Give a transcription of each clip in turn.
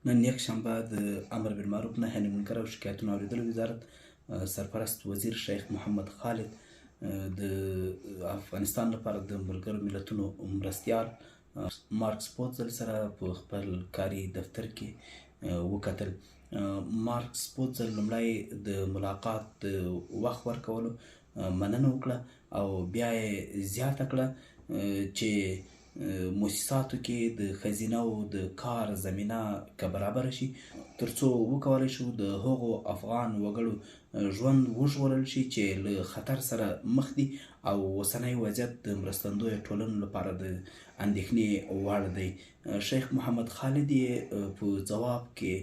نن یکشنبه د امر بالمعروف نهي عن المنکر او شکایتونو اورېدلو وزارت سرپرست وزیر شیخ محمد خالد د افغانستان لپاره د ملګرو ملتونو مرستیال مارک سپوتزل سره په خپل کاري دفتر کې وکتل. مارک سپوتزل لومړی د ملاقات د وخت ورکولو مننه وکړه او بیا یې زیاته کړه چې مؤسساتو کې د ښځینه او د کار زمینه که برابره شي ترڅو وکولی شو د هغو افغان وګړو ژوند وژغورل شي چې له خطر سره مخ دي او اوسنی وضعیت د مرستندویه ټولنو لپاره د اندېښنې وړ دی. شیخ محمد خالد یې په ځواب کې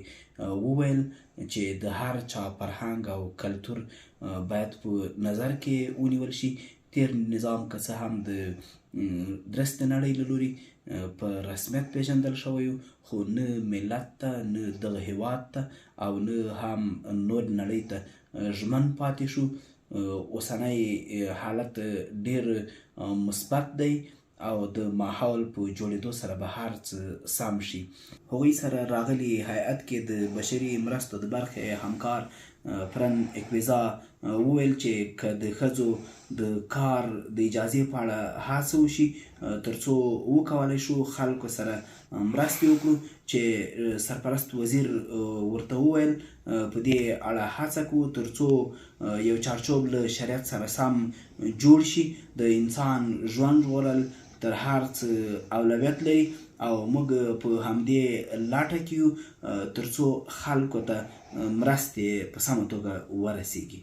وویل چې د هر چا فرهنګ او کلتور باید په نظر کې ونیول شي. تیر نظام که څه هم د درستې نړۍ له لوري په رسمیت پیژندل شوی خو نه ملت ته نه دغه هیواد ته او نه هم نور نړۍ ته ژمن پاتې شو. اوسنی حالت ډیر مثبت دی او د ماحول په جوړېدو سره به هر څه سم شي. هغوی سره راغلي هیئت کې د بشري مرستو د برخې همکار فرن اکویزا وویل چې که د ښځو د کار د اجازې په اړه هڅه وشي ترڅو وکولی شو خلکو سره مرستې وکړو چې سرپرست وزیر ورته وویل په دې اړه هڅه کوو ترڅو یو چارچوب له شریعت سره سم جوړ شي. د انسان ژوند ژغورل تر هر څه اولویت لري او موږ په همدې لاټه کې یو ترڅو خلکو ته مرستې په سمه توګه ورسیږي.